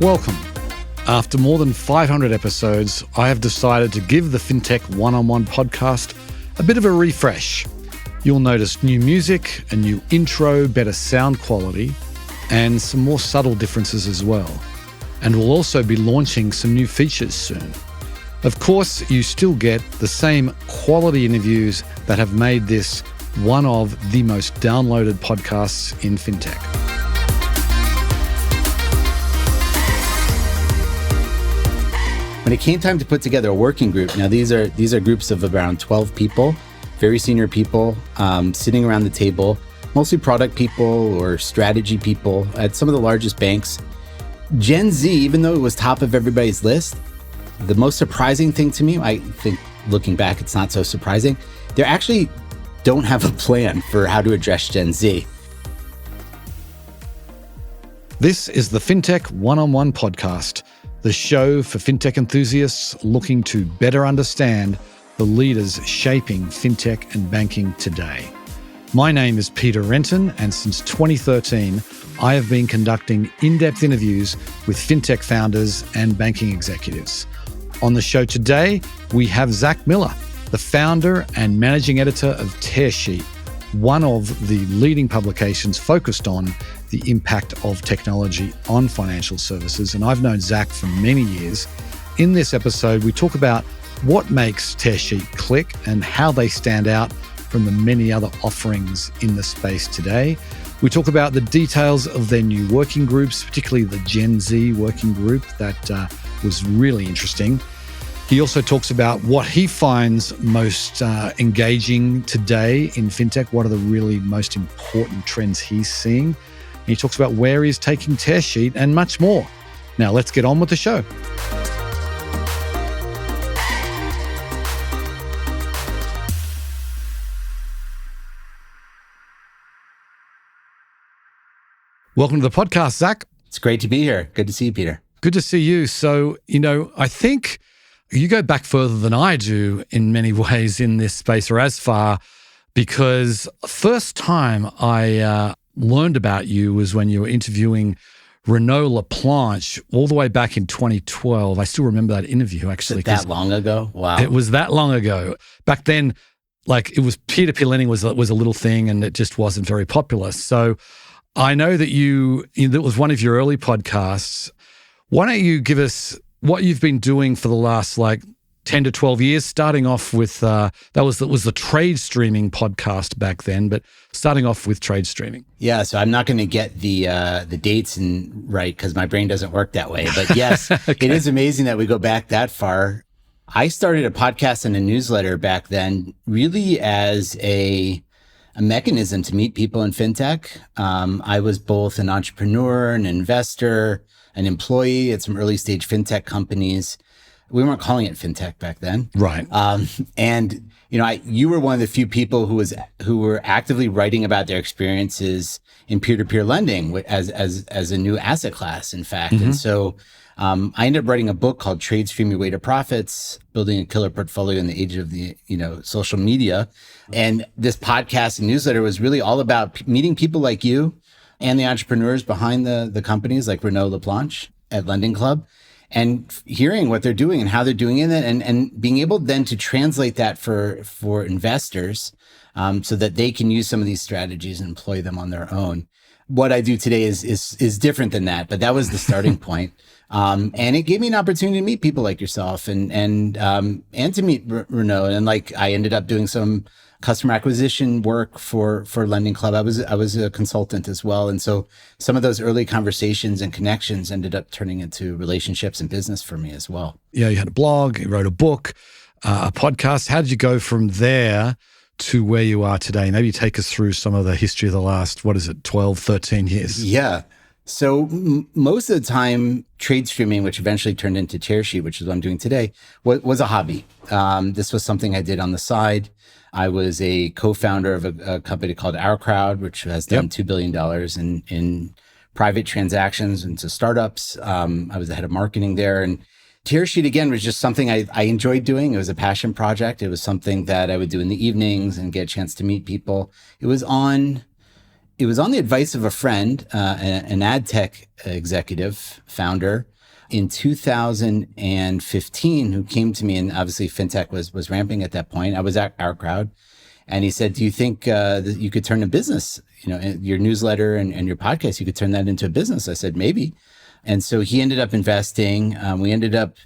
Welcome. After more than 500 episodes, I have decided to give the Fintech One-on-One podcast a bit of a refresh. You'll notice new music, a new intro, better sound quality, and some more subtle differences as well. And we'll also be launching some new features soon. Of course, you still get the same quality interviews that have made this one of the most downloaded podcasts in fintech. When it came time to put together a working group, now these are groups of around 12 people, very senior people, sitting around the table, mostly product people or strategy people at some of the largest banks. Gen Z, even though it was top of everybody's list, the most surprising thing to me, I think looking back, it's not so surprising, they actually don't have a plan for how to address Gen Z. This is the Fintech One-on-One podcast, the show for fintech enthusiasts looking to better understand the leaders shaping fintech and banking today. My name is Peter Renton, and since 2013, I have been conducting in-depth interviews with fintech founders and banking executives. On the show today, we have Zack Miller, the founder and managing editor of Tearsheet, one of the leading publications focused on the impact of technology on financial services. And I've known Zack for many years. In this episode, we talk about what makes Tearsheet click and how they stand out from the many other offerings in the space today. We talk about the details of their new working groups, particularly the Gen Z working group that was really interesting. He also talks about what he finds most engaging today in fintech, what are the really most important trends he's seeing. And he talks about where he's taking Tearsheet and much more. Now, let's get on with the show. Welcome to the podcast, Zack. It's great to be here. Good to see you, Peter. Good to see you. So, I think you go back further than I do in many ways in this space, or as far, because first time I learned about you was when you were interviewing Renaud Laplanche all the way back in 2012. I still remember that interview, actually. Was it that long ago? Wow. It was that long ago. Back then, it was peer-to-peer lending was a little thing, and it just wasn't very popular. So I know that that was one of your early podcasts. Why don't you give us what you've been doing for the last 10 to 12 years, starting off with, that was the trade streaming podcast back then, but starting off with trade streaming. Yeah, so I'm not going to get the dates right because my brain doesn't work that way. But yes, okay. It is amazing that we go back that far. I started a podcast and a newsletter back then really as a mechanism to meet people in fintech. I was both an entrepreneur, an investor, an employee at some early stage fintech companies. We weren't calling it fintech back then. Right. And you were one of the few people who were actively writing about their experiences in peer-to-peer lending as a new asset class, in fact. Mm-hmm. And so I ended up writing a book called Trade Stream Your Way to Profits, Building a Killer Portfolio in the Age of the social media. And this podcast and newsletter was really all about meeting people like you and the entrepreneurs behind the companies like Renaud Laplanche at Lending Club, and hearing what they're doing and how they're doing it, and being able then to translate that for investors so that they can use some of these strategies and employ them on their own. What I do today is different than that, but that was the starting point. And it gave me an opportunity to meet people like yourself and to meet Renaud. And I ended up doing some customer acquisition work for Lending Club. I was a consultant as well. And so some of those early conversations and connections ended up turning into relationships and business for me as well. Yeah, you had a blog, you wrote a book, a podcast. How did you go from there to where you are today? Maybe take us through some of the history of the last, 12, 13 years? Yeah. So most of the time, trade streaming, which eventually turned into Tearsheet, which is what I'm doing today, was a hobby. This was something I did on the side. I was a co-founder of a company called Our Crowd, which has done $2 billion in private transactions into startups. I was the head of marketing there. And Tearsheet, again, was just something I enjoyed doing. It was a passion project. It was something that I would do in the evenings and get a chance to meet people. It was on the advice of a friend, an ad tech executive founder, in 2015 who came to me, and obviously fintech was ramping at that point. I was at our crowd, and he said, "Do you think that you could turn a business, your newsletter and your podcast, you could turn that into a business?" I said, "Maybe." And so he ended up investing. We ended up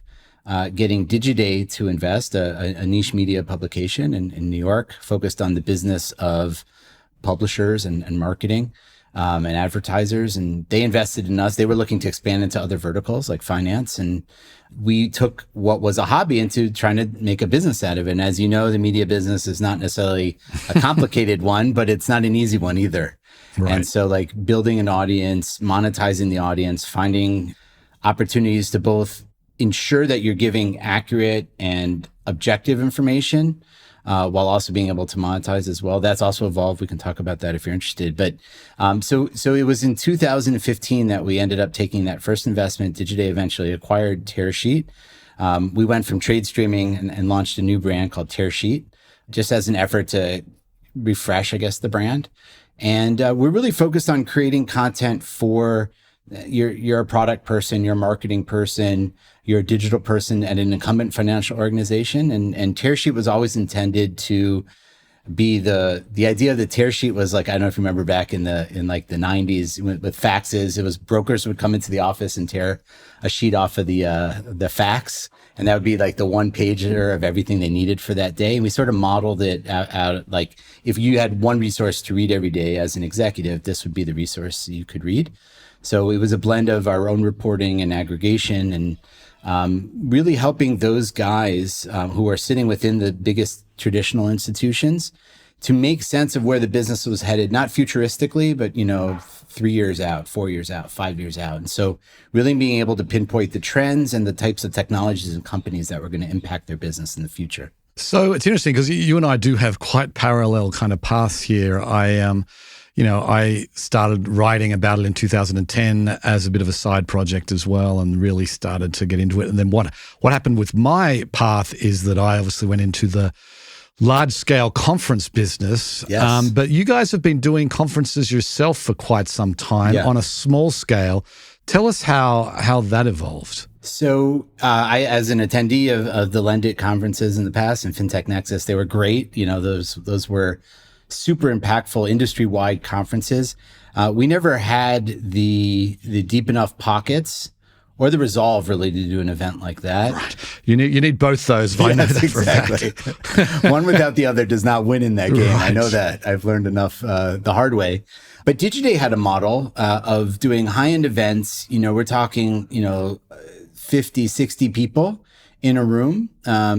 getting Digiday to invest, a niche media publication in New York, focused on the business of publishers and marketing. And advertisers, and they invested in us. They were looking to expand into other verticals like finance. And we took what was a hobby into trying to make a business out of it. And as you know, the media business is not necessarily a complicated one, but it's not an easy one either. Right. And so like building an audience, monetizing the audience, finding opportunities to both ensure that you're giving accurate and objective information, while also being able to monetize as well. That's also evolved. We can talk about that if you're interested. But so it was in 2015 that we ended up taking that first investment. Digiday eventually acquired Tearsheet. We went from trade streaming and launched a new brand called Tearsheet, just as an effort to refresh, I guess, the brand. And we're really focused on creating content for you're a product person, you're a marketing person, you're a digital person at an incumbent financial organization. And Tearsheet was always intended to be the idea of the Tearsheet was like, I don't know if you remember back in the 90s with faxes, it was brokers would come into the office and tear a sheet off of the fax. And that would be like the one pager of everything they needed for that day. And we sort of modeled it out like if you had one resource to read every day as an executive, this would be the resource you could read. So it was a blend of our own reporting and aggregation and really helping those guys who are sitting within the biggest traditional institutions to make sense of where the business was headed, not futuristically, but 3 years out, 4 years out, 5 years out. And so really being able to pinpoint the trends and the types of technologies and companies that were going to impact their business in the future. So it's interesting because you and I do have quite parallel kind of paths here. I started writing about it in 2010 as a bit of a side project as well and really started to get into it. And then what happened with my path is that I obviously went into the large-scale conference business. Yes. But you guys have been doing conferences yourself for quite some time on a small scale. Tell us how that evolved. So I, as an attendee of the Lendit conferences in the past and FinTech Nexus, they were great. Those were super impactful industry-wide conferences. We never had the deep enough pockets or the resolve really to do an event like that. Right. You need both those. I know that exactly. For a fact. One without the other does not win in that game. Right. I know that. I've learned enough the hard way. But Digiday had a model of doing high-end events. We're talking, 50, 60 people in a room,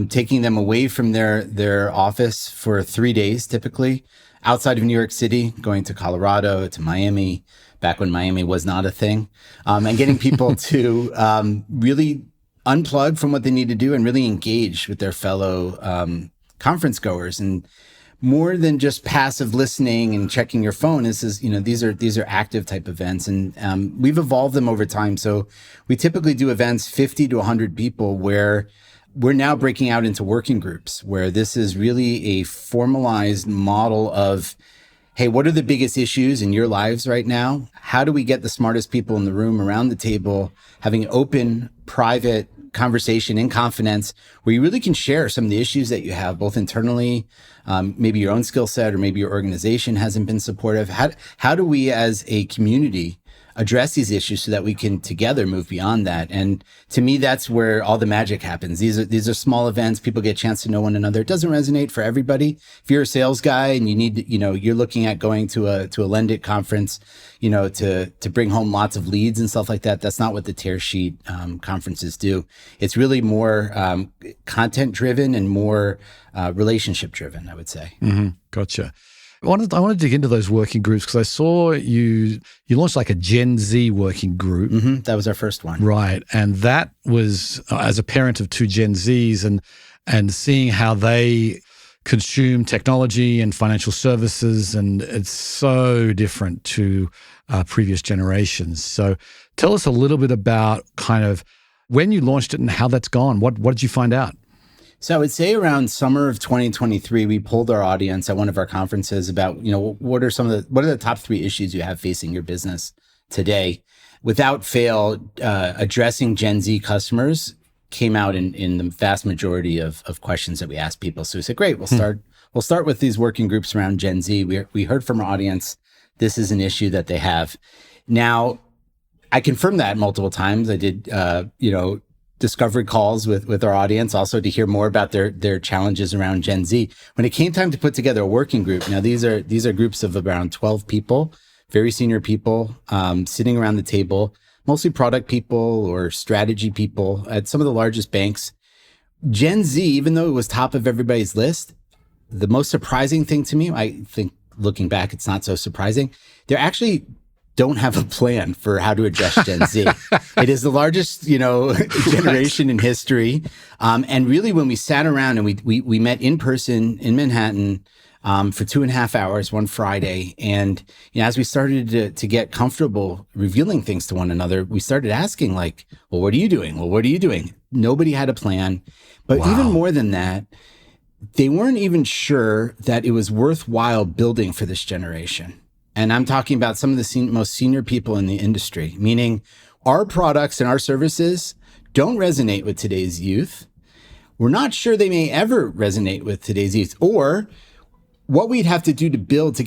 taking them away from their office for 3 days, typically outside of New York City, going to Colorado, to Miami, back when Miami was not a thing, and getting people to really unplug from what they need to do and really engage with their fellow conference goers. And more than just passive listening and checking your phone, these are active type events, and we've evolved them over time. So we typically do events 50 to 100 people where we're now breaking out into working groups where this is really a formalized model of, hey, what are the biggest issues in your lives right now? How do we get the smartest people in the room around the table, having an open, private conversation in confidence where you really can share some of the issues that you have, both internally, maybe your own skill set, or maybe your organization hasn't been supportive. How do we as a community address these issues so that we can together move beyond that? And to me, that's where all the magic happens. These are small events. People get a chance to know one another. It doesn't resonate for everybody. If you're a sales guy and you need, you're looking at going to a Lendit conference, to bring home lots of leads and stuff like that. That's not what the Tearsheet conferences do. It's really more content driven and more relationship driven, I would say. Mm-hmm. Gotcha. I want to dig into those working groups because I saw you launched like a Gen Z working group. Mm-hmm. That was our first one. Right. And that was as a parent of two Gen Zs and seeing how they consume technology and financial services, and it's so different to previous generations. So tell us a little bit about kind of when you launched it and how that's gone. What did you find out? So I would say around summer of 2023, we polled our audience at one of our conferences about, what are the top 3 issues you have facing your business today? without fail, addressing Gen Z customers came out in the vast majority of questions that we asked people. So we said, great, we'll start with these working groups around Gen Z. We heard from our audience, this is an issue that they have. Now, I confirmed that multiple times. I did, discovery calls with our audience, also to hear more about their challenges around Gen Z. When it came time to put together a working group, now these are groups of around 12 people, very senior people, sitting around the table, mostly product people or strategy people at some of the largest banks. Gen Z, even though it was top of everybody's list, the most surprising thing to me, I think looking back, it's not so surprising, they're actually don't have a plan for how to address Gen Z. It is the largest, generation in history. And really, when we sat around and we met in person in Manhattan for 2.5 hours one Friday, and as we started to get comfortable revealing things to one another, we started asking like, "Well, what are you doing? Well, what are you doing?" Nobody had a plan, but even more than that, they weren't even sure that it was worthwhile building for this generation. And I'm talking about some of the most senior people in the industry, meaning our products and our services don't resonate with today's youth. We're not sure they may ever resonate with today's youth, or what we'd have to do to build to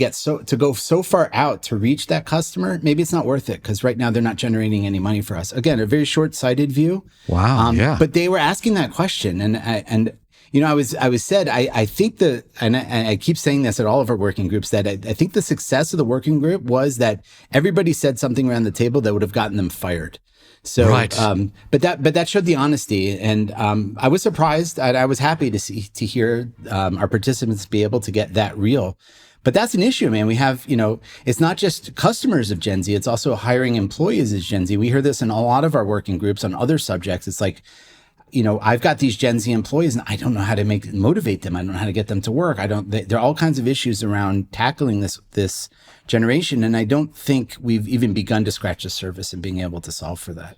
go so far out to reach that customer. Maybe it's not worth it because right now they're not generating any money for us. Again, a very short-sighted view. Wow. Yeah. But they were asking that question, and I think I keep saying this at all of our working groups, that I think the success of the working group was that everybody said something around the table that would have gotten them fired. So, right. But that showed the honesty, and I was surprised. I was happy to hear our participants be able to get that real. But that's an issue, man. We have, it's not just customers of Gen Z; it's also hiring employees as Gen Z. We hear this in a lot of our working groups on other subjects. It's like, I've got these Gen Z employees and I don't know how to motivate them. I don't know how to get them to work. There are all kinds of issues around tackling this generation. And I don't think we've even begun to scratch the surface and being able to solve for that.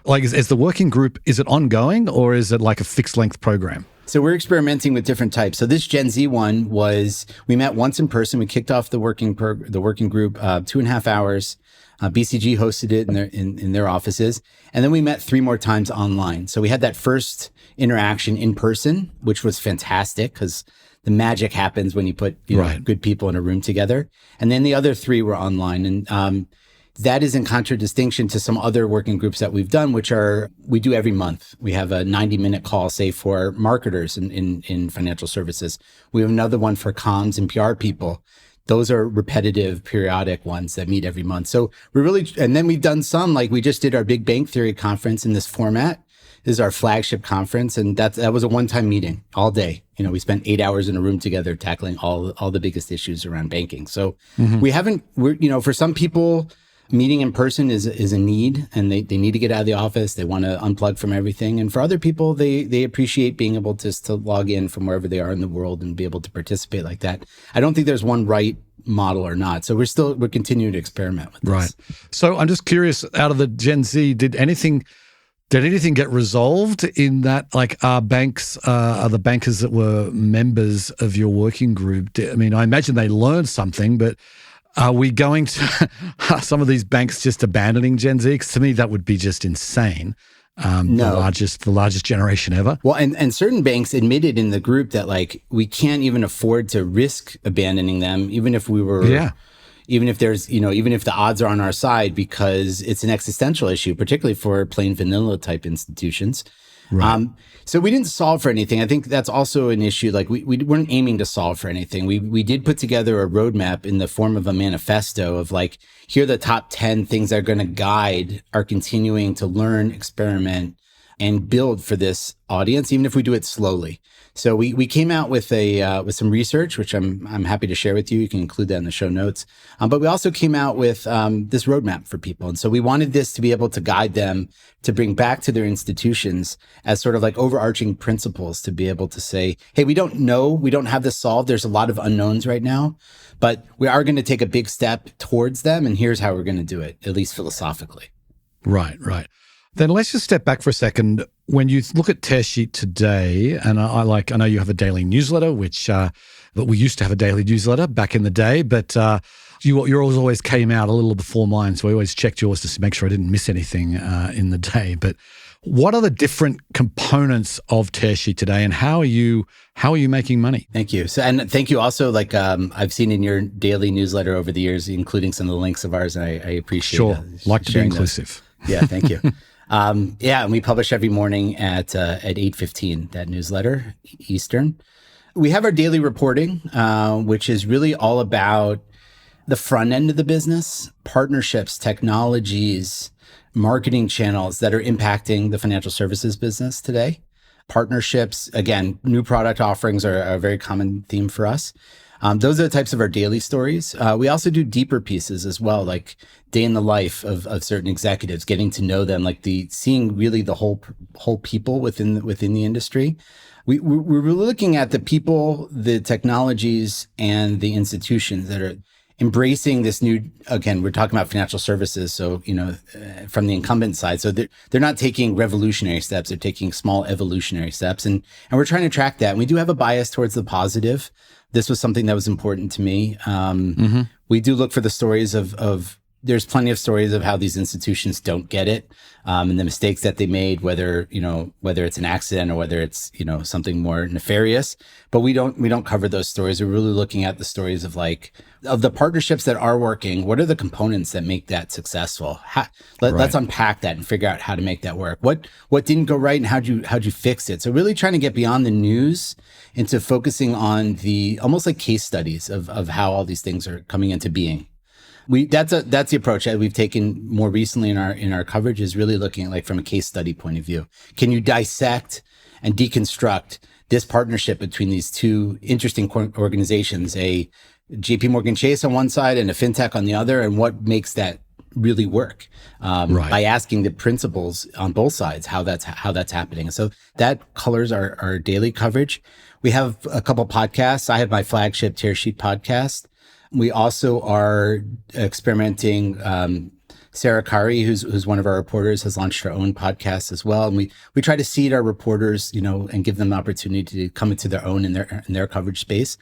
Like, is the working group, is it ongoing or is it like a fixed length program? So we're experimenting with different types. So this Gen Z one we met once in person. We kicked off the working group, 2.5 hours. BCG hosted it in their offices. And then we met 3 more times online. So we had that first interaction in person, which was fantastic because the magic happens when you put good people in a room together. And then the other 3 were online. And that is in contradistinction to some other working groups that we've done, which we do every month. We have a 90-minute call, say, for marketers in financial services. We have another one for comms and PR people. Those are repetitive, periodic ones that meet every month. So and then we've done some, like we just did our Big Bank Theory conference in this format. This is our flagship conference. And that was a one-time meeting all day. We spent 8 hours in a room together tackling all the biggest issues around banking. So for some people, meeting in person is a need, and they need to get out of the office. They want to unplug from everything. And for other people, they appreciate being able to log in from wherever they are in the world and be able to participate like that. I don't think there's one right model or not. So we're continuing to experiment with this. Right. So I'm just curious, out of the Gen Z, did anything get resolved in that? Like, are the bankers that were members of your working group? I imagine they learned something, but are we going to some of these banks just abandoning Gen Z? Because to me, that would be just insane. No. The largest generation ever. Well, and certain banks admitted in the group that like we can't even afford to risk abandoning them, even if we were, even if the odds are on our side, because it's an existential issue, particularly for plain vanilla type institutions. Right. So we didn't solve for anything. I think that's also an issue. Like we weren't aiming to solve for anything. We did put together a roadmap in the form of a manifesto of like, here are the top 10 things that are going to guide our continuing to learn, experiment, and build for this audience, even if we do it slowly. So we came out with with some research, which I'm happy to share with you. You can include that in the show notes. But we also came out with this roadmap for people, and so we wanted this to be able to guide them to bring back to their institutions as sort of like overarching principles to be able to say, hey, we don't know, we don't have this solved. There's a lot of unknowns right now, but we are going to take a big step towards them, and here's how we're going to do it, at least philosophically. Right. Then let's just step back for a second. When you look at Tearsheet today, and I know you have a daily newsletter, which But we used to have a daily newsletter back in the day, but yours always came out a little before mine. So I always checked yours to make sure I didn't miss anything in the day. But what are the different components of Tearsheet today, and how are you making money? Thank you. So, and thank you also. I've seen in your daily newsletter over the years, including some of the links of ours, and I appreciate. Sure, like to be inclusive. Those. Yeah, thank you. And we publish every morning at 8:15 that newsletter Eastern. We have our daily reporting, which is really all about the front end of the business, partnerships, technologies, marketing channels that are impacting the financial services business today. Partnerships, again, new product offerings are a very common theme for us. Those are the types of our daily stories. We also do deeper pieces as well, like day in the life of certain executives, getting to know them, seeing really the whole people within the industry. We're looking at the people, the technologies, and the institutions that are embracing this new, again, we're talking about financial services. So, from the incumbent side, so they're not taking revolutionary steps, they're taking small evolutionary steps. And we're trying to track that. And we do have a bias towards the positive. This was something that was important to me. We do look for the stories of there's plenty of stories of how these institutions don't get it, and the mistakes that they made, whether it's an accident or whether it's, something more nefarious, but we don't cover those stories. We're really looking at the stories of the partnerships that are working. What are the components that make that successful? Let's unpack that and figure out how to make that work. What didn't go right and how'd you fix it? So really trying to get beyond the news into focusing on the almost like case studies of how all these things are coming into being. That's the approach that we've taken more recently in our coverage, is really looking at from a case study point of view. Can you dissect and deconstruct this partnership between these two interesting organizations, a JP Morgan Chase on one side and a fintech on the other, and what makes that really work? By asking the principals on both sides how that's happening. So that colors our daily coverage. We have a couple podcasts. I have my flagship Tearsheet podcast. We also are experimenting. Sarah Kari, who's one of our reporters, has launched her own podcast as well. And we try to seed our reporters, and give them the opportunity to come into their own in their coverage space.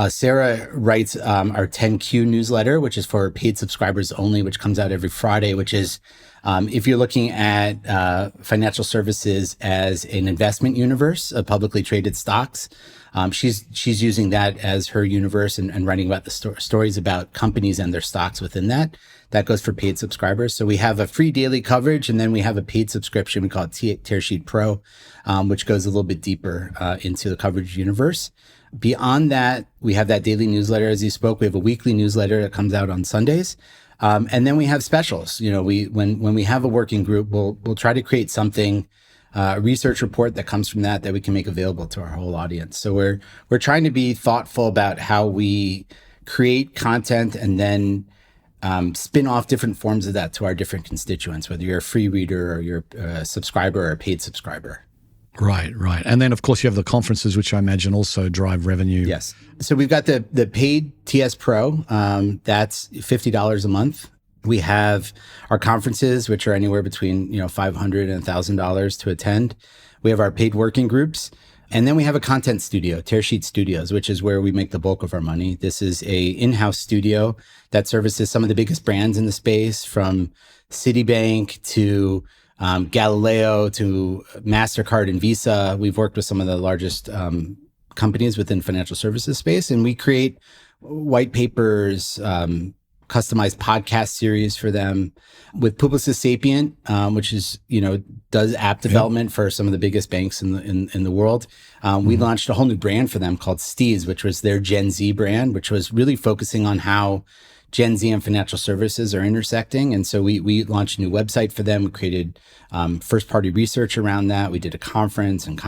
Sarah writes our 10Q newsletter, which is for paid subscribers only, which comes out every Friday, which is if you're looking at financial services as an investment universe of publicly traded stocks. She's using that as her universe and writing about the stories about companies and their stocks within that. That goes for paid subscribers. So we have a free daily coverage, and then we have a paid subscription. We call it Tearsheet Pro, which goes a little bit deeper into the coverage universe. Beyond that, we have that daily newsletter, as you spoke. We have a weekly newsletter that comes out on Sundays. And then we have specials. When we have a working group, we'll try to create something, a research report that comes from that we can make available to our whole audience. So we're trying to be thoughtful about how we create content and then spin off different forms of that to our different constituents, whether you're a free reader or you're a subscriber or a paid subscriber. Right. And then, of course, you have the conferences, which I imagine also drive revenue. Yes. So we've got the paid TS Pro. That's $50 a month. We have our conferences, which are anywhere between $500 and $1,000 to attend. We have our paid working groups. And then we have a content studio, Tearsheet Studios, which is where we make the bulk of our money. This is a in-house studio that services some of the biggest brands in the space, from Citibank to Galileo to MasterCard and Visa. We've worked with some of the largest companies within financial services space, and we create white papers, customized podcast series for them. With Publicis Sapient, which is, does app development for some of the biggest banks in the world. We launched a whole new brand for them called Steez, which was their Gen Z brand, which was really focusing on how Gen Z and financial services are intersecting. And so we launched a new website for them. We created first-party research around that. We did a conference and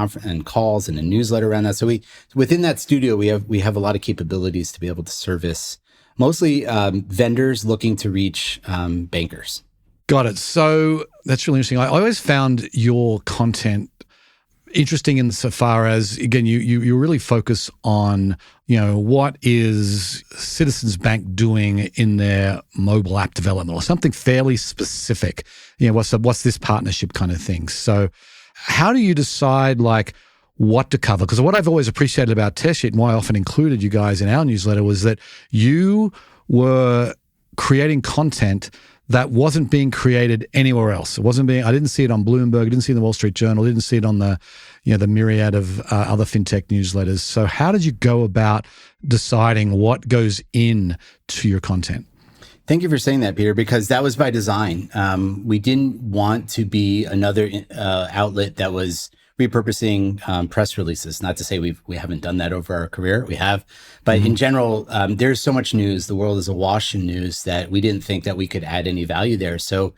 calls and a newsletter around that. So within that studio, we have a lot of capabilities to be able to service mostly vendors looking to reach bankers. Got it. So that's really interesting. I always found your content interesting insofar as, again, you really focus on, what is Citizens Bank doing in their mobile app development, or something fairly specific. What's this partnership kind of thing. So how do you decide, what to cover. Because what I've always appreciated about Tearsheet and why I often included you guys in our newsletter was that you were creating content that wasn't being created anywhere else. It wasn't being. I didn't see it on Bloomberg. I didn't see it in the Wall Street Journal. I didn't see it on the myriad of other fintech newsletters. So how did you go about deciding what goes in to your content? Thank you for saying that, Peter, because that was by design. We didn't want to be another outlet that was repurposing press releases. Not to say we haven't done that over our career. We have. But in general, there's so much news. The world is awash in news that we didn't think that we could add any value there. So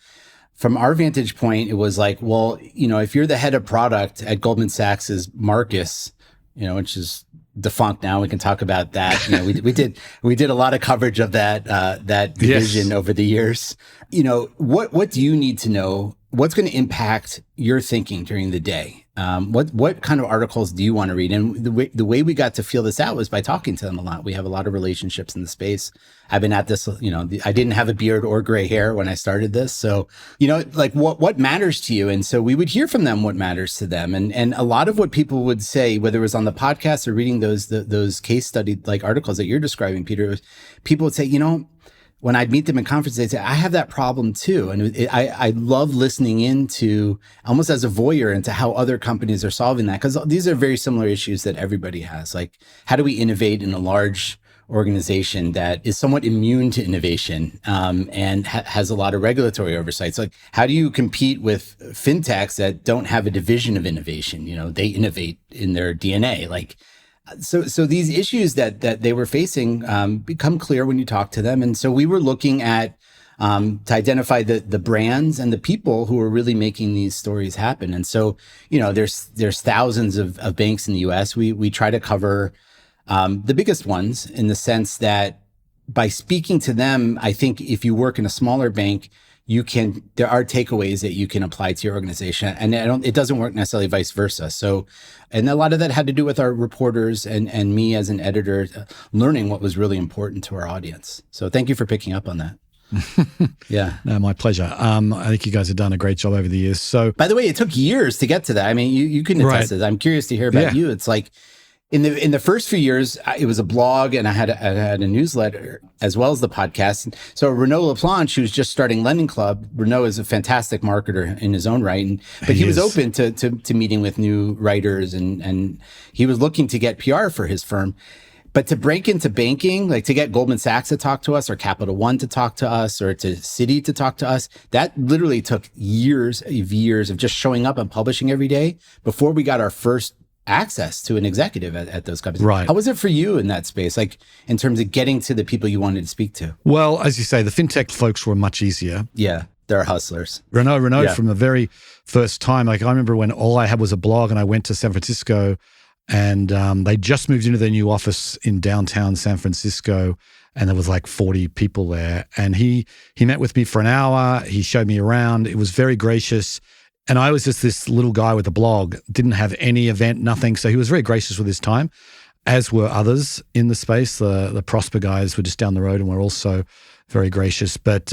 from our vantage point, it was like, well, if you're the head of product at Goldman Sachs's Marcus, which is defunct now, we can talk about that. We did a lot of coverage of that division over the years. What do you need to know? What's going to impact your thinking during the day? What kind of articles do you want to read? And the way we got to feel this out was by talking to them a lot. We have a lot of relationships in the space. I've been at this, I didn't have a beard or gray hair when I started this. So, like what matters to you? And so we would hear from them what matters to them. And a lot of what people would say, whether it was on the podcast or reading those case study like articles that you're describing, Peter, people would say, when I'd meet them in conferences, they'd say, I have that problem too. And I love listening into, almost as a voyeur, into how other companies are solving that. Because these are very similar issues that everybody has. Like, how do we innovate in a large organization that is somewhat immune to innovation and has a lot of regulatory oversight? So, like, how do you compete with fintechs that don't have a division of innovation? They innovate in their DNA. So these issues that they were facing become clear when you talk to them. And so we were looking at to identify the brands and the people who are really making these stories happen. And so, there's thousands of banks in the US. We try to cover the biggest ones, in the sense that by speaking to them, I think if you work in a smaller bank, there are takeaways that you can apply to your organization, and it doesn't work necessarily vice versa. So, and a lot of that had to do with our reporters and me as an editor learning what was really important to our audience. So thank you for picking up on that. Yeah. No, my pleasure. I think you guys have done a great job over the years. So, by the way, it took years to get to that. I mean, you can attest to that. I'm curious to hear about you. It's like, in the first few years, it was a blog, and I had a newsletter as well as the podcast. So Renaud Laplanche, who's just starting Lending Club, Renaud is a fantastic marketer in his own right, but he was open to meeting with new writers, and he was looking to get PR for his firm. But to break into banking, like to get Goldman Sachs to talk to us, or Capital One to talk to us, or to Citi to talk to us, that literally took years of just showing up and publishing every day before we got our first access to an executive at those companies. Right. How was it for you in that space, like in terms of getting to the people you wanted to speak to? Well, as you say, the fintech folks were much easier. Yeah, they're hustlers. Renaud from the very first time. Like, I remember when all I had was a blog, and I went to San Francisco, and they just moved into their new office in downtown San Francisco, and there was like 40 people there. And he met with me for an hour. He showed me around. It was very gracious. And I was just this little guy with a blog, didn't have any event, nothing. So he was very gracious with his time, as were others in the space. The Prosper guys were just down the road and were also very gracious. But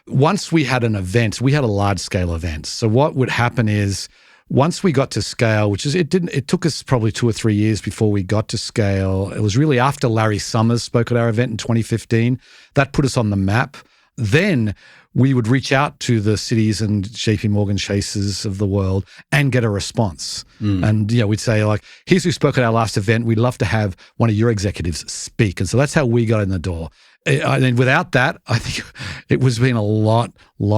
once we had an event, we had a large scale event. So what would happen is, once we got to scale, it took us probably 2 or 3 years before we got to scale. It was really after Larry Summers spoke at our event in 2015. That put us on the map. Then we would reach out to the Citis and JP Morgan Chases of the world and get a response. And we'd say, like, here's who spoke at our last event. We'd love to have one of your executives speak. And so that's how we got in the door. And without that, I think it was been a lot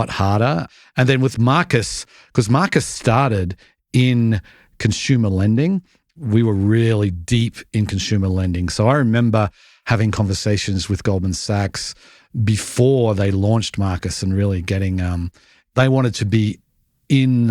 harder. And then with Marcus, because Marcus started in consumer lending, we were really deep in consumer lending. So I remember having conversations with Goldman Sachs before they launched Marcus, and really getting, they wanted to be in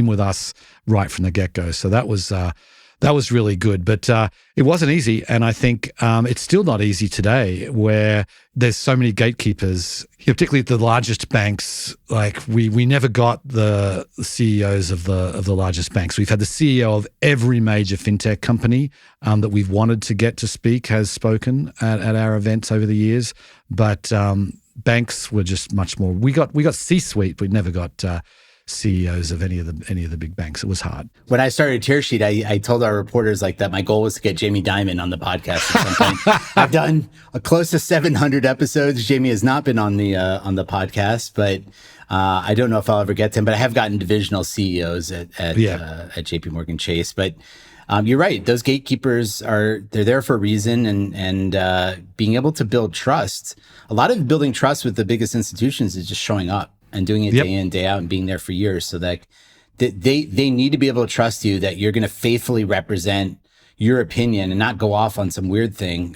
with us right from the get-go. So that was really good, but it wasn't easy. And I think it's still not easy today, where there's so many gatekeepers, particularly at the largest banks. Like we never got the CEOs of the largest banks. We've had the CEO of every major fintech company that we've wanted to get to speak has spoken at our events over the years. But banks were just much more. We got C-suite, but we never got CEOs of any of the big banks. It was hard. When I started Tearsheet, I told our reporters like that my goal was to get Jamie Dimon on the podcast at some point. I've done close to 700 episodes. Jamie has not been on the podcast, but I don't know if I'll ever get to him. But I have gotten divisional CEOs at JP Morgan Chase. But you're right; those gatekeepers they're there for a reason, and being able to build trust. A lot of building trust with the biggest institutions is just showing up and doing it day in, day out, and being there for years. So that they need to be able to trust you that you're going to faithfully represent your opinion and not go off on some weird thing,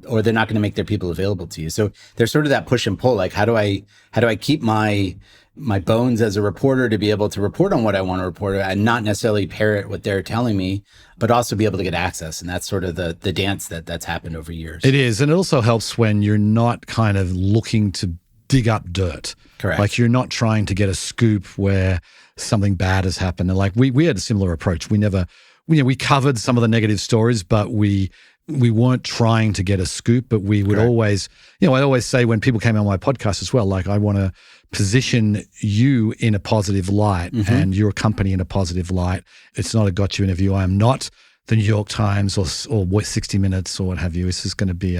or they're not going to make their people available to you. So there's sort of that push and pull. Like, how do I keep my bones as a reporter to be able to report on what I want to report and not necessarily parrot what they're telling me, but also be able to get access. And that's sort of the dance that's happened over years. It is. And it also helps when you're not kind of looking to dig up dirt. Correct. Like you're not trying to get a scoop where something bad has happened. And like we had a similar approach. We covered some of the negative stories, but we weren't trying to get a scoop, but we would always, I always say when people came on my podcast as well, like I want to position you in a positive light and your company in a positive light. It's not a gotcha interview. I am not the New York Times or 60 Minutes or what have you. This is going to be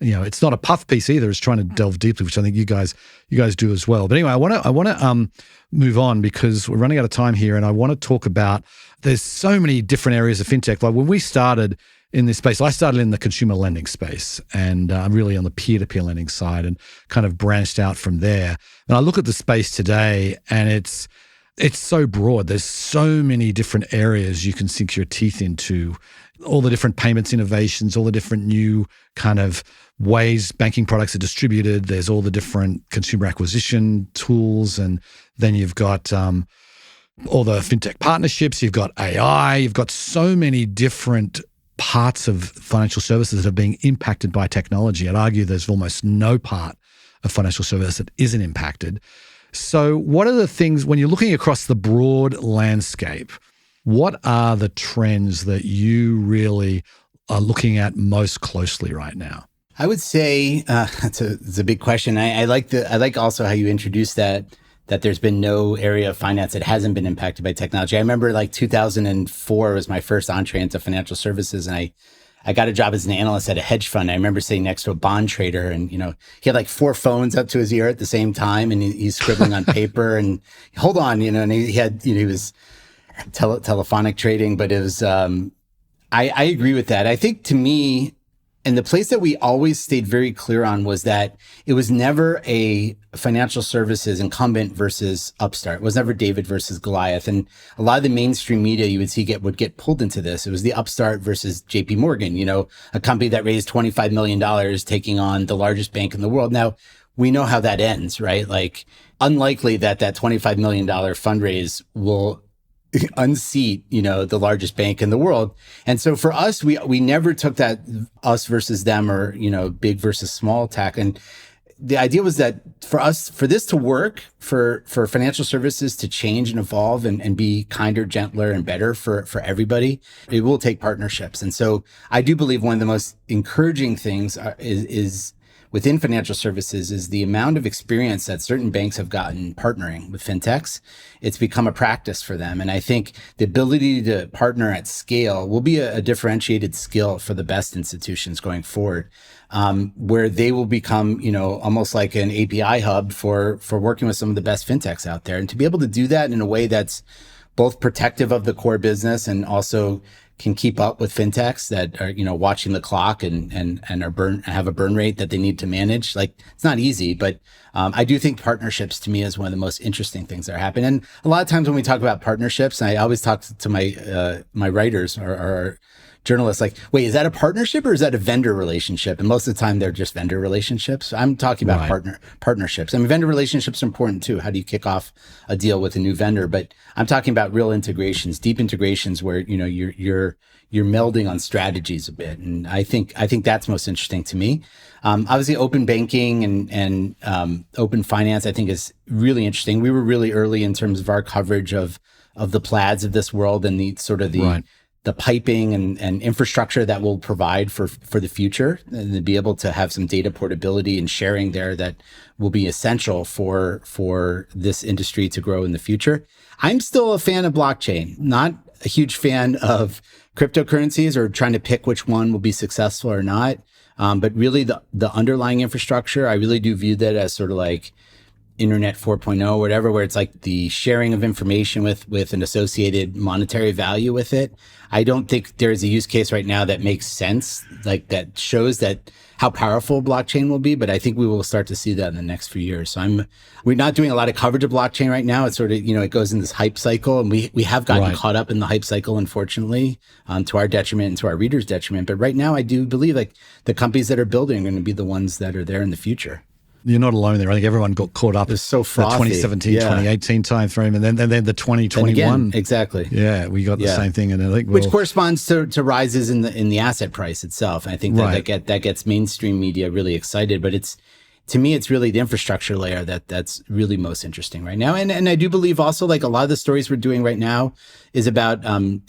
it's not a puff piece either. It's trying to delve deeply, which I think you guys do as well. But anyway, I want to move on because we're running out of time here, and I want to talk about. There's so many different areas of fintech. Like when we started in this space, I started in the consumer lending space, and I'm really on the peer-to-peer lending side, and kind of branched out from there. And I look at the space today, and it's so broad. There's so many different areas you can sink your teeth into. All the different payments innovations, all the different new kind of ways banking products are distributed. There's all the different consumer acquisition tools. And then you've got all the fintech partnerships. You've got AI. You've got so many different parts of financial services that are being impacted by technology. I'd argue there's almost no part of financial service that isn't impacted. So what are the things, when you're looking across the broad landscape, what are the trends that you really are looking at most closely right now? I would say it's a big question. I like also how you introduced that there's been no area of finance that hasn't been impacted by technology. I remember like 2004 was my first entree into financial services, and I got a job as an analyst at a hedge fund. I remember sitting next to a bond trader, and he had like 4 phones up to his ear at the same time, and he's scribbling on paper. And hold on, and he had he was telephonic trading, but it was. I agree with that. I think to me, and the place that we always stayed very clear on was that it was never a financial services incumbent versus upstart. It was never David versus Goliath. And a lot of the mainstream media you would see would get pulled into this. It was the upstart versus JP Morgan, a company that raised $25 million taking on the largest bank in the world. Now, we know how that ends, right? Like unlikely that $25 million fundraise will unseat, the largest bank in the world. And so for us, we never took that us versus them or, big versus small tack. And the idea was that for this to work, for financial services to change and evolve and be kinder, gentler, and better for everybody, it will take partnerships. And so I do believe one of the most encouraging things is within financial services is the amount of experience that certain banks have gotten partnering with fintechs. It's become a practice for them. And I think the ability to partner at scale will be a differentiated skill for the best institutions going forward, where they will become, almost like an API hub for working with some of the best fintechs out there. And to be able to do that in a way that's both protective of the core business and also can keep up with fintechs that are, watching the clock and have a burn rate that they need to manage. Like it's not easy, but I do think partnerships to me is one of the most interesting things that are happening. And a lot of times when we talk about partnerships, I always talk to my writers or journalists like, wait, is that a partnership or is that a vendor relationship? And most of the time they're just vendor relationships. I'm talking about partnerships. I mean, vendor relationships are important too. How do you kick off a deal with a new vendor? But I'm talking about real integrations, deep integrations where, you're melding on strategies a bit. And I think that's most interesting to me. Obviously open banking and open finance, I think is really interesting. We were really early in terms of our coverage of the Plaids of this world and the sort of the the piping and infrastructure that will provide for the future, and to be able to have some data portability and sharing there that will be essential for this industry to grow in the future. I'm still a fan of blockchain, not a huge fan of cryptocurrencies or trying to pick which one will be successful or not. But really the underlying infrastructure, I really do view that as sort of like Internet 4.0, whatever, where it's like the sharing of information with an associated monetary value with it. I don't think there's a use case right now that makes sense, like that shows that how powerful blockchain will be, but I think we will start to see that in the next few years. So we're not doing a lot of coverage of blockchain right now. It's sort of, it goes in this hype cycle, and we have gotten caught up in the hype cycle, unfortunately, to our detriment and to our readers' detriment. But right now, I do believe like the companies that are building are going to be the ones that are there in the future. You're not alone there. I think everyone got caught up. It's so frothy. The 2017, 2018 timeframe, and then the 2021. Again, exactly. Yeah, we got the same thing, and I think which corresponds to rises in the asset price itself. And I think that gets mainstream media really excited. But to me, it's really the infrastructure layer that's really most interesting right now. And I do believe also like a lot of the stories we're doing right now is about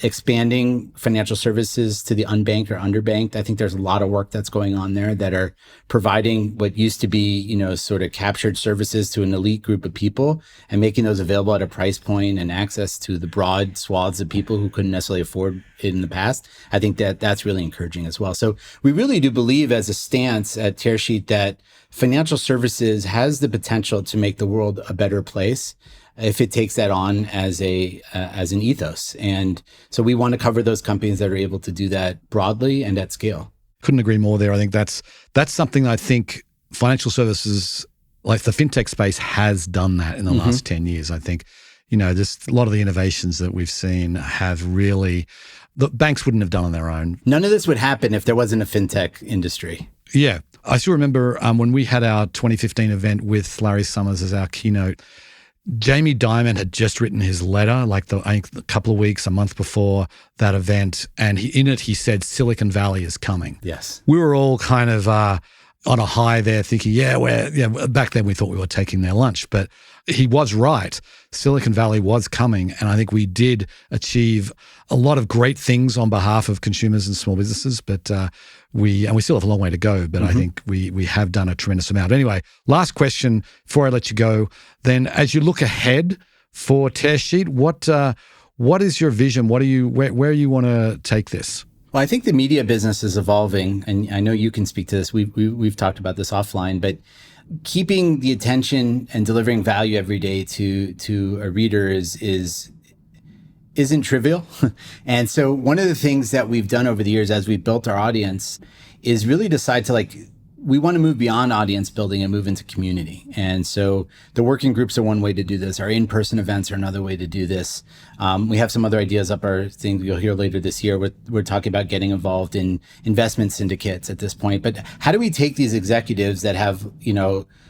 expanding financial services to the unbanked or underbanked. I think there's a lot of work that's going on there that are providing what used to be, sort of captured services to an elite group of people and making those available at a price point and access to the broad swaths of people who couldn't necessarily afford it in the past. I think that's really encouraging as well. So we really do believe as a stance at Tearsheet that financial services has the potential to make the world a better place if it takes that on as an ethos. And so we want to cover those companies that are able to do that broadly and at scale. Couldn't agree more there. I think that's something I think financial services, like the fintech space, has done that in the last 10 years. I think, just a lot of the innovations that we've seen have really, the banks wouldn't have done on their own. None of this would happen if there wasn't a fintech industry. Yeah. I still remember when we had our 2015 event with Larry Summers as our keynote, Jamie Dimon had just written his letter, like I think a couple of weeks, a month before that event. And in it, he said, Silicon Valley is coming. Yes. We were all kind of on a high there thinking, back then we thought we were taking their lunch, but he was right. Silicon Valley was coming. And I think we did achieve a lot of great things on behalf of consumers and small businesses, but we still have a long way to go, but I think we have done a tremendous amount. Anyway, last question before I let you go. Then as you look ahead for Tearsheet, what is your vision? Where you want to take this? Well, I think the media business is evolving, and I know you can speak to this. We've talked about this offline, but keeping the attention and delivering value every day to a reader isn't trivial. And so one of the things that we've done over the years as we've built our audience is really decide to we want to move beyond audience building and move into community. And so the working groups are one way to do this. Our in-person events are another way to do this. We have some other ideas up our thing you'll hear later this year. We're talking about getting involved in investment syndicates at this point. But how do we take these executives that have,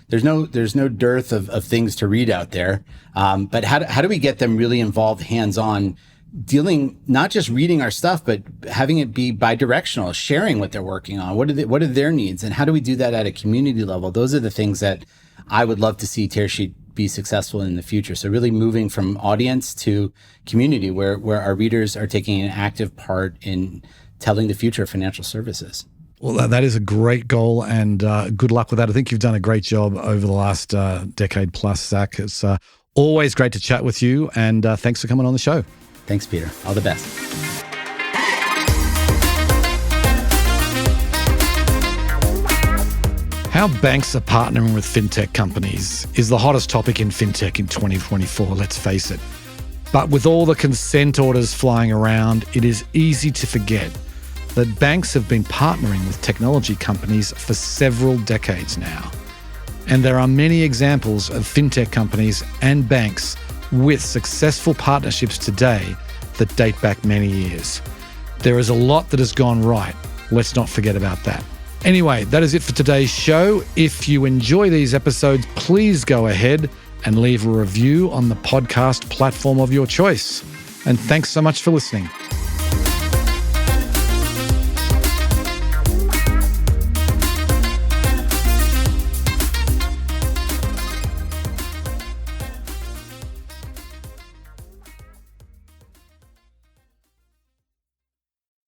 there's no dearth of things to read out there. But how do we get them really involved hands-on, dealing, not just reading our stuff, but having it be bi-directional, sharing what they're working on. What are their needs? And how do we do that at a community level? Those are the things that I would love to see Tearsheet be successful in the future. So really moving from audience to community where our readers are taking an active part in telling the future of financial services. Well, that is a great goal, and good luck with that. I think you've done a great job over the last decade plus, Zack. It's always great to chat with you, and thanks for coming on the show. Thanks, Peter. All the best. How banks are partnering with fintech companies is the hottest topic in fintech in 2024, let's face it. But with all the consent orders flying around, it is easy to forget that banks have been partnering with technology companies for several decades now. And there are many examples of fintech companies and banks with successful partnerships today that date back many years. There is a lot that has gone right. Let's not forget about that. Anyway, that is it for today's show. If you enjoy these episodes, please go ahead and leave a review on the podcast platform of your choice. And thanks so much for listening.